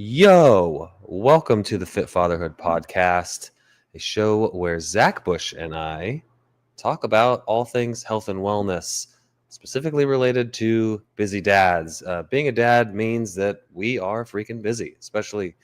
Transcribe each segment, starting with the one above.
Yo, welcome to the Fit Fatherhood Podcast, a show where Zach Bush and I talk about all things health and wellness, specifically related to busy dads. Being a dad means that we are freaking busy, especially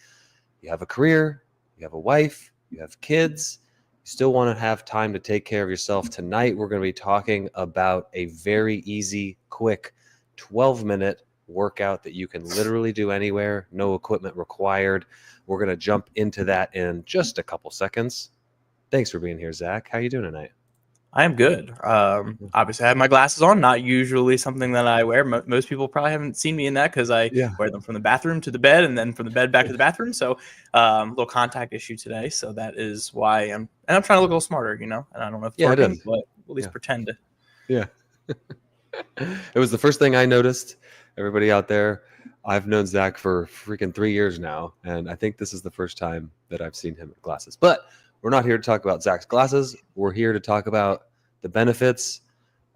you have a career, you have a wife, you have kids, you still want to have time to take care of yourself. Tonight, we're going to be talking about a very easy, quick 12-minute workout that you can literally do anywhere, no equipment required. We're going to jump into that in just a couple seconds. Thanks for being here, Zach. How you doing tonight? I am good. Obviously, I have my glasses on. Not usually something that I wear. Most people probably haven't seen me in that because I wear them from the bathroom to the bed and then from the bed back to the bathroom. So little contact issue today. So that is why I'm trying to look a little smarter, And I don't know if it's working, but at least pretend to. Yeah. It was the first thing I noticed. Everybody out there, I've known Zach for freaking 3 years now, and I think this is the first time that I've seen him with glasses. But we're not here to talk about Zach's glasses. We're here to talk about the benefits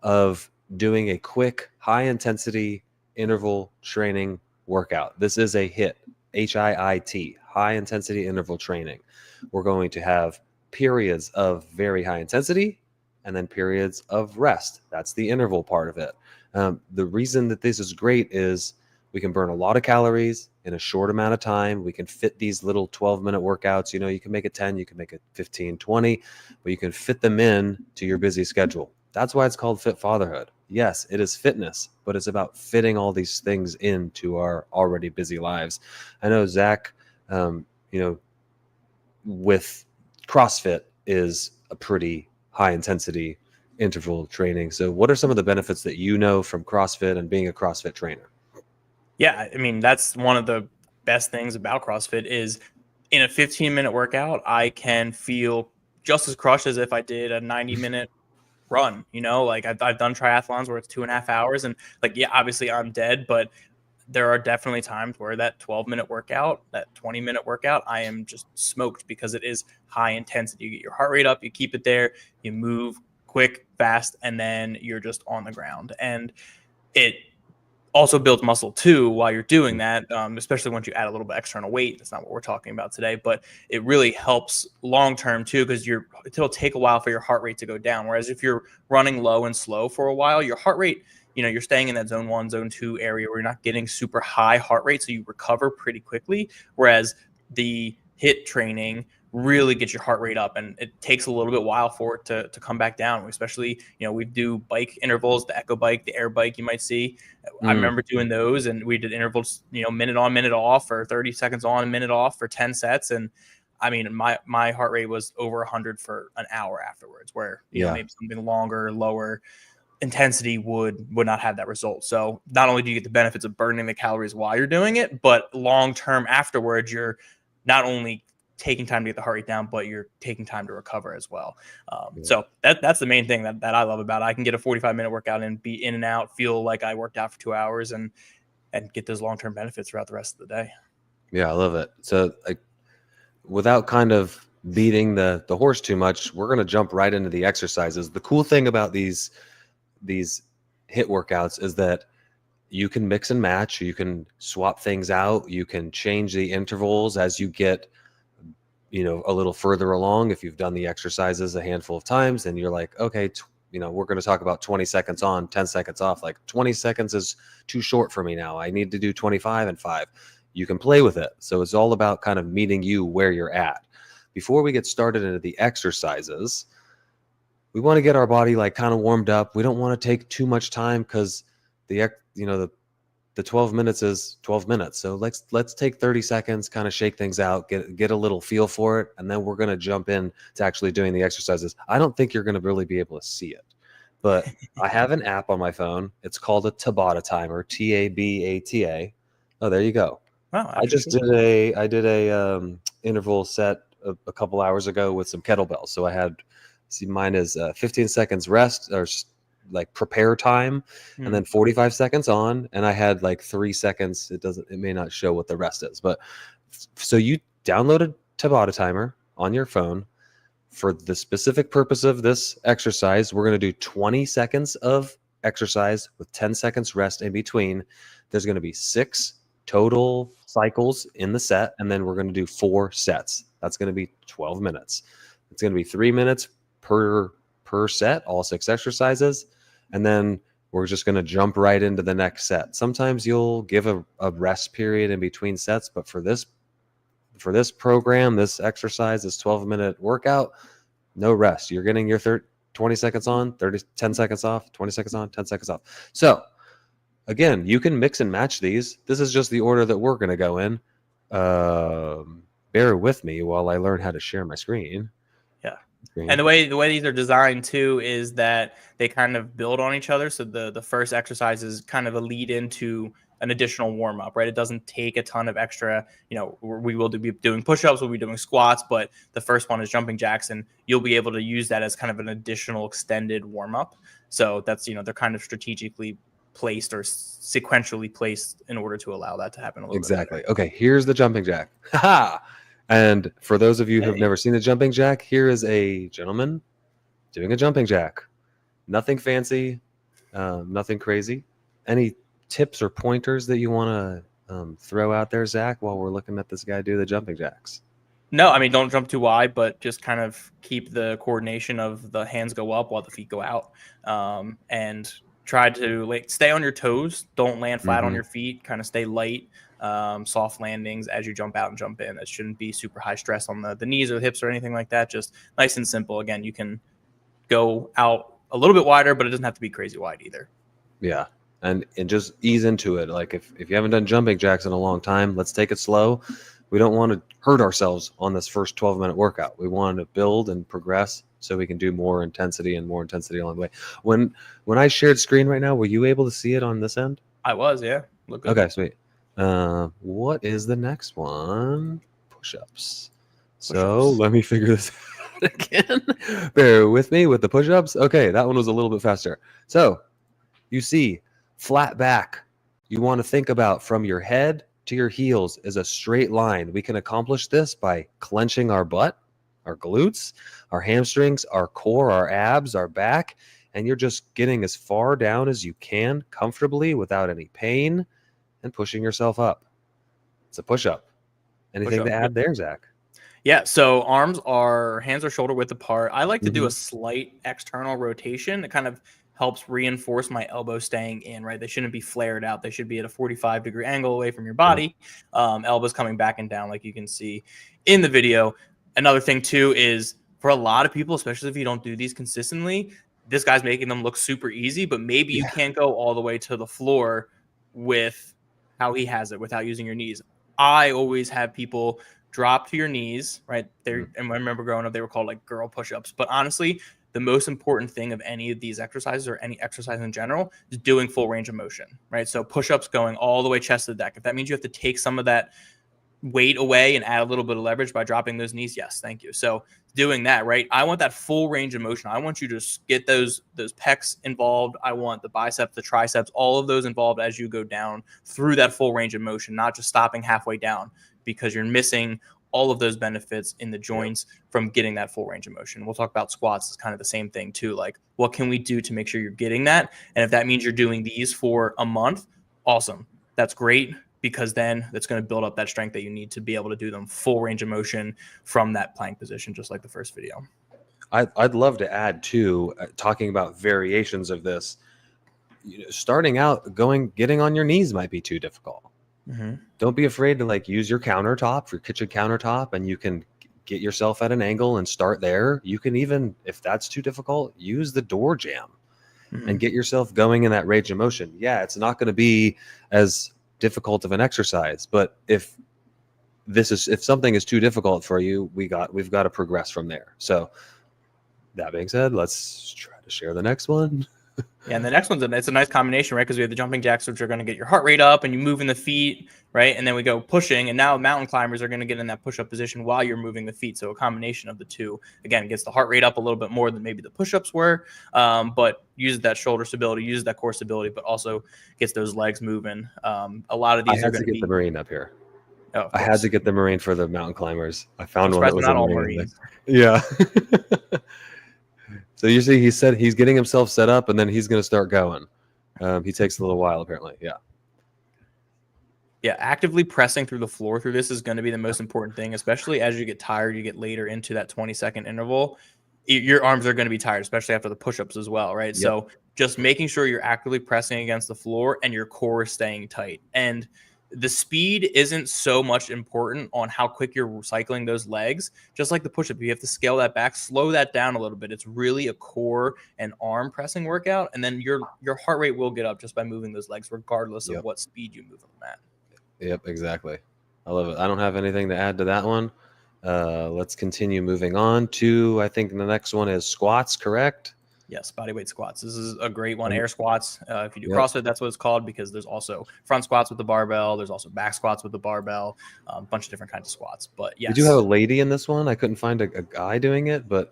of doing a quick, high-intensity interval training workout. This is a HIIT, HIIT, high-intensity interval training. We're going to have periods of very high intensity and then periods of rest. That's the interval part of it. The reason that this is great is we can burn a lot of calories in a short amount of time. We can fit these little 12-minute workouts. You can make it 10, you can make it 15, 20, but you can fit them in to your busy schedule. That's why it's called Fit Fatherhood. Yes, it is fitness, but it's about fitting all these things into our already busy lives. I know Zach, with CrossFit is a pretty high intensity interval training. So what are some of the benefits that you know from CrossFit and being a CrossFit trainer? Yeah, I mean, that's one of the best things about CrossFit is in a 15-minute workout, I can feel just as crushed as if I did a 90-minute run. Like I've done triathlons where it's 2.5 hours and obviously I'm dead, but there are definitely times where that 12-minute workout, that 20-minute workout, I am just smoked because it is high intensity. You get your heart rate up, you keep it there, you move quick, fast, and then you're just on the ground. And it also builds muscle too while you're doing that, especially once you add a little bit external weight. That's not what we're talking about today, but it really helps long-term too because it'll take a while for your heart rate to go down. Whereas if you're running low and slow for a while, your heart rate, you're staying in that zone 1, zone 2 area where you're not getting super high heart rate, so you recover pretty quickly. Whereas the HIIT training really gets your heart rate up, and it takes a little bit while for it to come back down. Especially, we do bike intervals, the echo bike, the air bike you might see. I remember doing those, and we did intervals, minute on, minute off, or 30 seconds on, a minute off for 10 sets. And I mean, my heart rate was over 100 for an hour afterwards, where maybe something longer, lower intensity would not have that result. So not only do you get the benefits of burning the calories while you're doing it, but long term afterwards, you're not only taking time to get the heart rate down, but you're taking time to recover as well. So that's the main thing that I love about it. I can get a 45-minute workout and be in and out, feel like I worked out for 2 hours, and get those long-term benefits throughout the rest of the day. Yeah, I love it. So without kind of beating the horse too much, we're going to jump right into the exercises. The cool thing about these HIIT workouts is that you can mix and match, you can swap things out, you can change the intervals as you get a little further along. If you've done the exercises a handful of times and you're like, okay, we're going to talk about 20 seconds on, 10 seconds off. Like 20 seconds is too short for me now. I need to do 25 and 5. You can play with it. So it's all about kind of meeting you where you're at. Before we get started into the exercises, we want to get our body kind of warmed up. We don't want to take too much time because the 12 minutes is 12 minutes. So let's take 30 seconds, kind of shake things out, get a little feel for it, and then we're going to jump in to actually doing the exercises. I don't think you're going to really be able to see it, but I have an app on my phone. It's called a Tabata timer, TABATA. Oh, there you go. Wow, I did a interval set a couple hours ago with some kettlebells. So I had, mine is 15 seconds rest or prepare time, and then 45 seconds on, and I had 3 seconds. It may not show what the rest is, but so you downloaded Tabata timer on your phone for the specific purpose of this exercise. We're going to do 20 seconds of exercise with 10 seconds rest in between. There's going to be 6 total cycles in the set, and then we're going to do 4 sets. That's going to be 12 minutes. It's going to be 3 minutes per set, all 6 exercises, and then we're just going to jump right into the next set. Sometimes you'll give a rest period in between sets, but for this program, this exercise, this 12-minute workout, no rest. You're getting your 20 seconds on, 10 seconds off, 20 seconds on, 10 seconds off. So again, you can mix and match these. This is just the order that we're going to go in. Bear with me while I learn how to share my screen. And the way these are designed too is that they kind of build on each other. So the first exercise is kind of a lead into an additional warm up, right? It doesn't take a ton of extra, we will be doing push-ups, we'll be doing squats, but the first one is jumping jacks, and you'll be able to use that as kind of an additional extended warm up. So that's, they're kind of strategically placed or sequentially placed in order to allow that to happen a little bit better. Okay, here's the jumping jack. And for those of you who have never seen a jumping jack, here is a gentleman doing a jumping jack. Nothing fancy, nothing crazy. Any tips or pointers that you want to throw out there, Zach, while we're looking at this guy do the jumping jacks? No, I mean, don't jump too wide, but just kind of keep the coordination of the hands go up while the feet go out. And try to stay on your toes. Don't land flat on your feet. Kind of stay light. Soft landings as you jump out and jump in. That shouldn't be super high stress on the knees or the hips or anything like that. Just nice and simple. Again, you can go out a little bit wider, but it doesn't have to be crazy wide either. Yeah. And just ease into it. Like if you haven't done jumping jacks in a long time, let's take it slow. We don't want to hurt ourselves on this first 12-minute workout. We want to build and progress so we can do more intensity along the way. When I shared screen right now, were you able to see it on this end? I was, yeah. Look good. Okay, sweet. What is the next one? Push-ups. So let me figure this out again. Bear with me with the push-ups. Okay, that one was a little bit faster. So you see flat back. You want to think about from your head to your heels is a straight line. We can accomplish this by clenching our butt, our glutes, our hamstrings, our core, our abs, our back, and you're just getting as far down as you can comfortably without any pain and pushing yourself up. It's a push-up. Anything to add there, Zach? Yeah, so hands are shoulder width apart. I like to do a slight external rotation. It kind of helps reinforce my elbow staying in, right? They shouldn't be flared out. They should be at a 45-degree angle away from your body. Elbows coming back and down like you can see in the video. Another thing too is for a lot of people, especially if you don't do these consistently, this guy's making them look super easy, but maybe you can't go all the way to the floor with how he has it without using your knees. I always have people drop to your knees, right? And I remember growing up, they were called like girl push-ups. But honestly, the most important thing of any of these exercises or any exercise in general is doing full range of motion, right? So push-ups going all the way chest to the deck. If that means you have to take some of that weight away and add a little bit of leverage by dropping those knees, yes, thank you. So doing that, right? I want that full range of motion. I want you to get those pecs involved. I want the biceps, the triceps, all of those involved as you go down through that full range of motion, not just stopping halfway down, because you're missing all of those benefits in the joints from getting that full range of motion. We'll talk about squats. It's kind of the same thing too. Like, what can we do to make sure you're getting that? And if that means you're doing these for a month, awesome. That's great, because then that's going to build up that strength that you need to be able to do them full range of motion from that plank position, just like the first video. I'd love to add too, talking about variations of this. Starting out, getting on your knees might be too difficult. Don't be afraid to use your countertop, your kitchen countertop, and you can get yourself at an angle and start there. You can even, if that's too difficult, use the door jamb and get yourself going in that range of motion. Yeah, it's not going to be as difficult of an exercise, but if something is too difficult for you, we've got to progress from there. So that being said, let's try to share the next one. Yeah, and the next one's it's a nice combination, right? Because we have the jumping jacks, which are going to get your heart rate up and you move in the feet, right? And then we go pushing, and now mountain climbers are going to get in that push-up position while you're moving the feet. So a combination of the two, again, gets the heart rate up a little bit more than maybe the push-ups were, but uses that shoulder stability, uses that core stability, but also gets those legs moving. A lot of these are going to get the Marine up here. Oh, I had to get the Marine for the mountain climbers. I found one that was not all Marine. Marines. Yeah. So you see, he said he's getting himself set up, and then he's going to start going. He takes a little while, apparently. Yeah. Yeah, actively pressing through the floor through this is going to be the most important thing, especially as you get tired, you get later into that 20-second interval. Your arms are going to be tired, especially after the push-ups as well, right? Yep. So just making sure you're actively pressing against the floor and your core is staying tight. And the speed isn't so much important on how quick you're cycling those legs. Just like the push-up, you have to scale that back, slow that down a little bit. It's really a core and arm pressing workout, and then your heart rate will get up just by moving those legs, regardless of Yep. what speed you move on the mat. Yep, exactly. I love it. I don't have anything to add to that one. Let's continue moving on to, I think the next one is squats, correct? Yes, bodyweight squats. This is a great one. Air squats. If you do Yep. CrossFit, that's what it's called, because there's also front squats with the barbell. There's also back squats with the barbell. A bunch of different kinds of squats. But yes, We do have a lady in this one. I couldn't find a guy doing it, but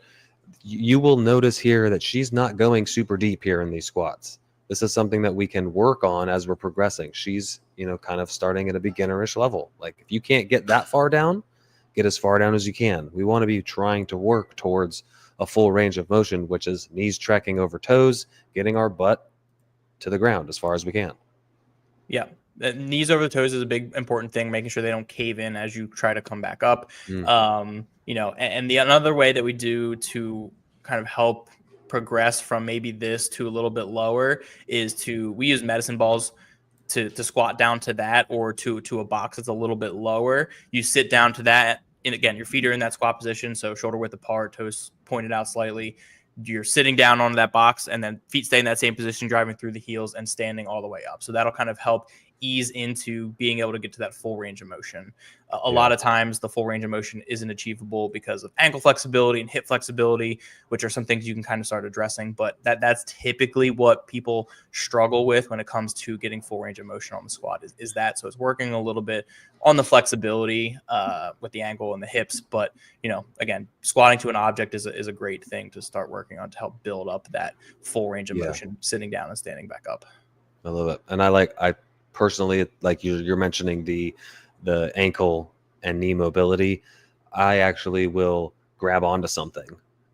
you will notice here that she's not going super deep here in these squats. This is something that we can work on as we're progressing. She's, kind of starting at a beginnerish level. Like if you can't get that far down, get as far down as you can. We want to be trying to work towards a full range of motion, which is knees trekking over toes, getting our butt to the ground as far as we can. Yeah. Knees over the toes is a big important thing, making sure they don't cave in as you try to come back up. And the another way that we do to kind of help progress from maybe this to a little bit lower is we use medicine balls to squat down to that, or to a box that's a little bit lower. You sit down to that, and again, your feet are in that squat position, so shoulder width apart, toes pointed out slightly. You're sitting down on that box, and then feet stay in that same position, driving through the heels and standing all the way up. So that'll kind of help ease into being able to get to that full range of motion. A lot of times the full range of motion isn't achievable because of ankle flexibility and hip flexibility, which are some things you can kind of start addressing. But that's typically what people struggle with when it comes to getting full range of motion on the squat is that. So it's working a little bit on the flexibility with the ankle and the hips. But, again, squatting to an object is a great thing to start working on to help build up that full range of motion, sitting down and standing back up. I love it. And I personally, like you're mentioning the ankle and knee mobility, I actually will grab onto something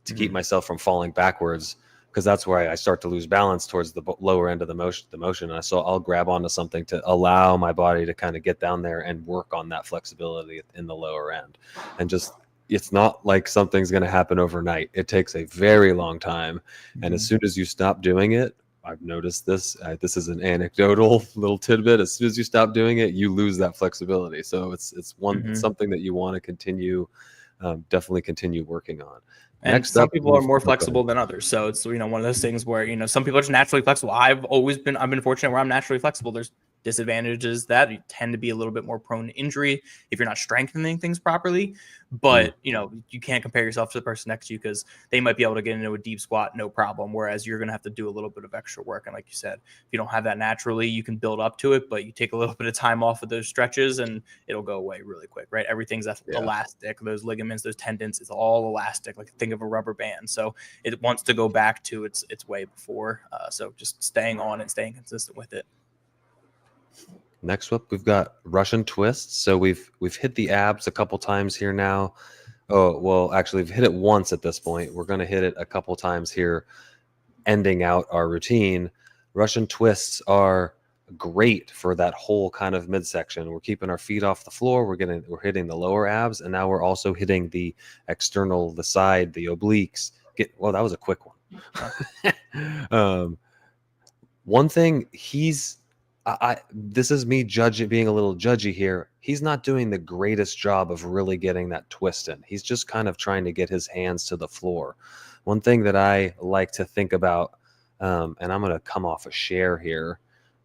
to keep myself from falling backwards, because that's where I start to lose balance towards the lower end of the motion. And so I'll grab onto something to allow my body to kind of get down there and work on that flexibility in the lower end. And just, it's not like something's going to happen overnight. It takes a very long time. And as soon as you stop doing it, I've noticed this. This is an anecdotal little tidbit. As soon as you stop doing it, you lose that flexibility. So it's something that you want to continue, definitely continue working on. And next some people are more flexible than others. So it's, one of those things where, some people are just naturally flexible. I've been fortunate where I'm naturally flexible. There's disadvantages that you tend to be a little bit more prone to injury if you're not strengthening things properly. But, you can't compare yourself to the person next to you, because they might be able to get into a deep squat, no problem. Whereas you're going to have to do a little bit of extra work. And like you said, if you don't have that naturally, you can build up to it, but you take a little bit of time off of those stretches and it'll go away really quick, right? Everything's elastic. Those ligaments, those tendons, it's all elastic. Like think of a rubber band. So it wants to go back to its way before. So just staying on and staying consistent with it. Next up, we've got Russian twists. So we've hit the abs a couple times here now. Oh, well, actually, we've hit it once at this point. We're going to hit it a couple times here, ending out our routine. Russian twists are great for that whole kind of midsection. We're keeping our feet off the floor. We're hitting the lower abs, and now we're also hitting the external, the side, the obliques. Well, that was a quick one. One thing this is me being a little judgy here. He's not doing the greatest job of really getting that twist in. He's just kind of trying to get his hands to the floor. One thing that I like to think about, and I'm going to come off a share here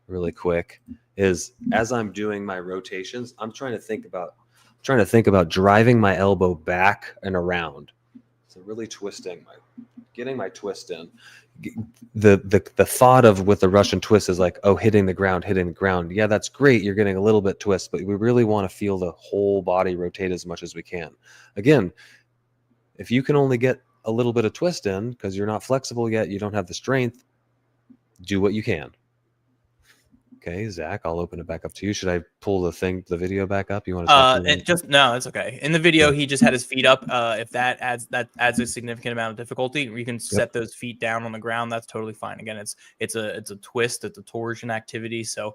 really quick, is as I'm doing my rotations, I'm trying to think about driving my elbow back and around. So really getting my twist in. The thought of with the Russian twist is like, oh, hitting the ground. Yeah, that's great. You're getting a little bit twist, but we really want to feel the whole body rotate as much as we can. Again, if you can only get a little bit of twist in because you're not flexible yet, you don't have the strength, do what you can. Okay, Zach, I'll open it back up to you. Should I pull the video back up? You want to talk to It no, it's okay. In the video, he just had his feet up. If that adds a significant amount of difficulty, you can set those feet down on the ground. That's totally fine. Again, it's a twist, it's a torsion activity. So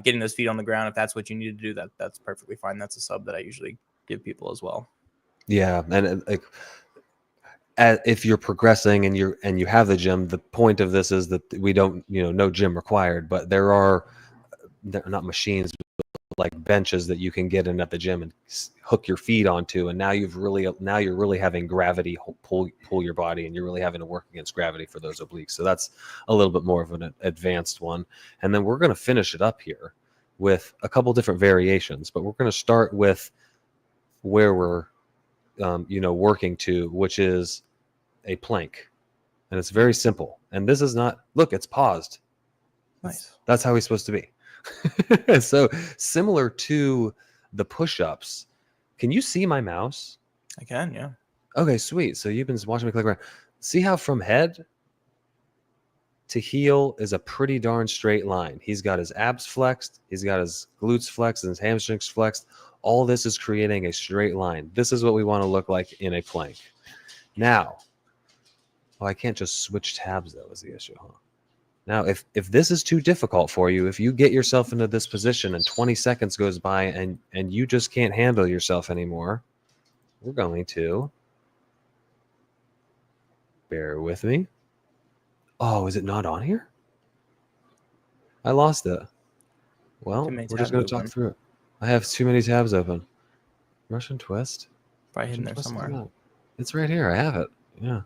getting those feet on the ground, if that's what you need to do, that's perfectly fine. That's a sub that I usually give people as well. Yeah, and like, if you're progressing and you have the gym, the point of this is that we don't, no gym required, but they're not machines, but like benches that you can get in at the gym and hook your feet onto, and now you're really having gravity pull your body, and you're really having to work against gravity for those obliques. So that's a little bit more of an advanced one. And then we're going to finish it up here with a couple different variations, but we're going to start with where we're working to, which is a plank. And it's very simple. And this is not, look, it's paused. Nice. That's how he's supposed to be. So similar to the push-ups. Can you see my mouse? I can, yeah. Okay, sweet. So you've been watching me click around. See how from head to heel is a pretty darn straight line. He's got his abs flexed. He's got his glutes flexed and his hamstrings flexed. All this is creating a straight line. This is what we want to look like in a plank. Now, I can't just switch tabs, though, is the issue, huh? Now, if this is too difficult for you, if you get yourself into this position and 20 seconds goes by and you just can't handle yourself anymore, we're going to, bear with me. Oh, is it not on here? I lost it. Well, we're just going to talk through it. I have too many tabs open. Russian twist? Probably hidden there somewhere. It's right here. I have it. Yeah.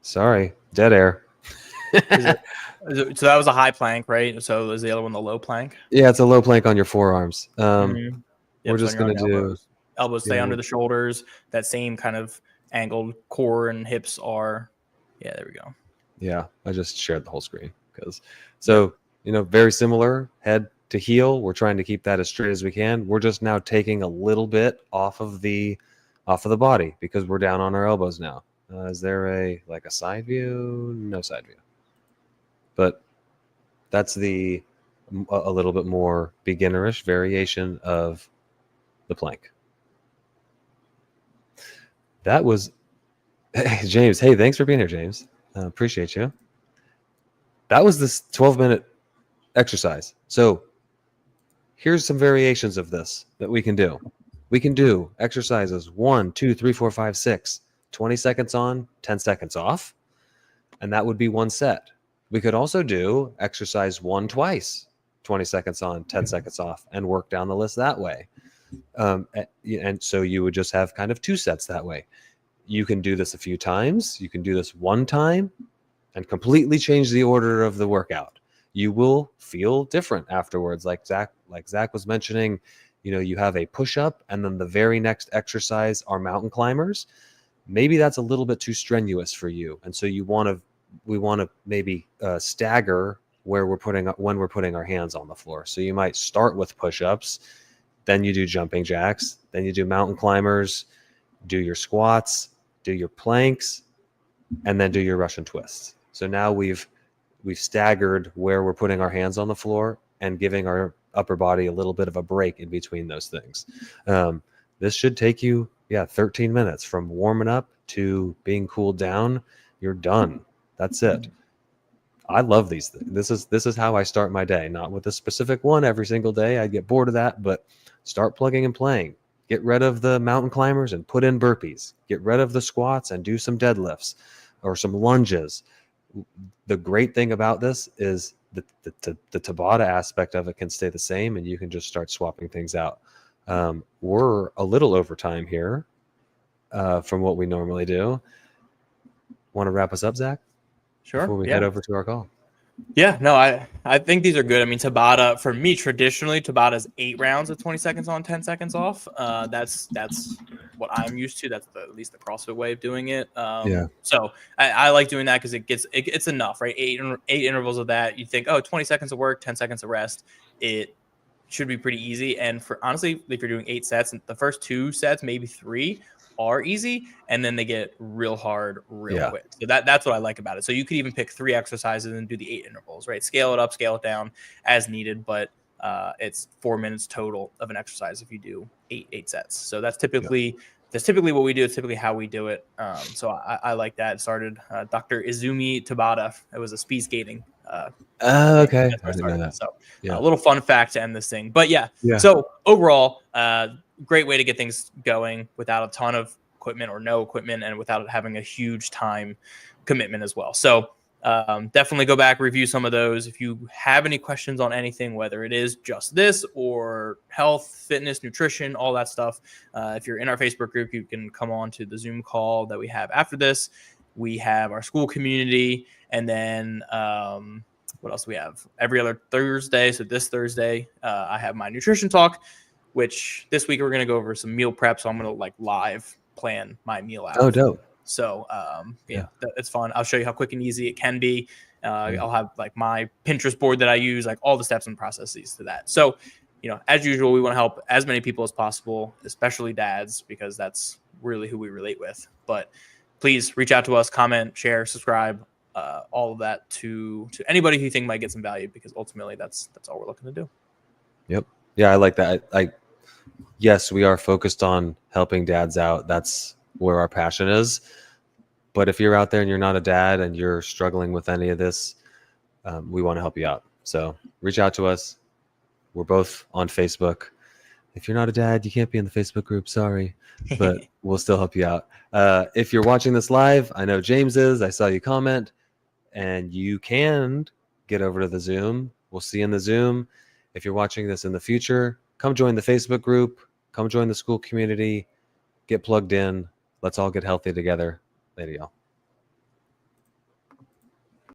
Sorry, dead air. So that was a high plank, right? So is the other one the low plank? Yeah, it's a low plank on your forearms. Yep, we're just going to do elbows stay under the shoulders. That same kind of angled core and hips are. Yeah, there we go. Yeah, I just shared the whole screen very similar head to heel. We're trying to keep that as straight as we can. We're just now taking a little bit off of the body because we're down on our elbows now. Is there a side view? No side view. But that's a little bit more beginnerish variation of the plank. That was James. Hey, thanks for being here, James. Appreciate you. That was this 12-minute exercise. So here's some variations of this that we can do. We can do exercises 1, 2, 3, 4, 5, 6, 20 seconds on, 10 seconds off. And that would be one set. We could also do exercise 1 twice, 20 seconds on, 10 seconds off, and work down the list that way. And so you would just have kind of 2 sets that way. You can do this a few times. You can do this one time and completely change the order of the workout. You will feel different afterwards. Like Zach was mentioning, you have a push-up and then the very next exercise are mountain climbers. Maybe that's a little bit too strenuous for you. And so we want to maybe stagger when we're putting our hands on the floor. So you might start with push-ups, then you do jumping jacks, then you do mountain climbers, do your squats, do your planks, and then do your Russian twists. So now we've staggered where we're putting our hands on the floor and giving our upper body a little bit of a break in between those things. This should take you, 13 minutes from warming up to being cooled down. You're done. That's it. I love these things. This is how I start my day, not with a specific one every single day. I get bored of that, but start plugging and playing. Get rid of the mountain climbers and put in burpees. Get rid of the squats and do some deadlifts or some lunges. The great thing about this is the Tabata aspect of it can stay the same, and you can just start swapping things out. We're a little over time here from what we normally do. Want to wrap us up, Zach? Sure. Before we head over to our call. Yeah, no, I think these are good. I mean, Tabata, for me, traditionally, Tabata's 8 rounds of 20 seconds on, 10 seconds off. That's what I'm used to. That's at least the CrossFit way of doing it. So I like doing that because it's enough, right? Eight intervals of that. You think, 20 seconds of work, 10 seconds of rest. It should be pretty easy. And honestly, if you're doing 8 sets, the first 2 sets, maybe 3, are easy, and then they get real hard real Yeah. quick. So that's what I like about it. So you could even pick 3 exercises and do the 8 intervals, right? Scale it up, scale it down as needed, but it's 4 minutes total of an exercise if you do 8 sets. So that's typically what we do. It's typically how we do it. So I like that. It started Dr. Izumi Tabata. It was a speed skating. Okay. That's where I didn't know that. So Yeah. a little fun fact to end this thing. But yeah. Yeah. So overall, great way to get things going without a ton of equipment or no equipment, and without having a huge time commitment as well. So definitely go back, review some of those. If you have any questions on anything, whether it is just this or health, fitness, nutrition, all that stuff, if you're in our Facebook group, you can come on to the Zoom call that we have after this. We have our school community, and then what else do we have? Every other Thursday. So this Thursday, I have my nutrition talk, which this week we're going to go over some meal prep. So I'm going to like live plan my meal out. Oh, dope. So it's fun. I'll show you how quick and easy it can be. I'll have like my Pinterest board that I use, like all the steps and processes to that. So, as usual, we want to help as many people as possible, especially dads, because that's really who we relate with. But please reach out to us, comment, share, subscribe, all of that to anybody who you think might get some value, because ultimately that's all we're looking to do. Yep. Yeah, I like that. Yes, we are focused on helping dads out. That's where our passion is. But if you're out there and you're not a dad and you're struggling with any of this, we want to help you out. So reach out to us. We're both on Facebook. If you're not a dad, you can't be in the Facebook group. Sorry, but we'll still help you out. If you're watching this live, I know James is. I saw you comment, and you can get over to the Zoom. We'll see you in the Zoom. If you're watching this in the future, come join the Facebook group. Come join the school community. Get plugged in. Let's all get healthy together. Later, y'all.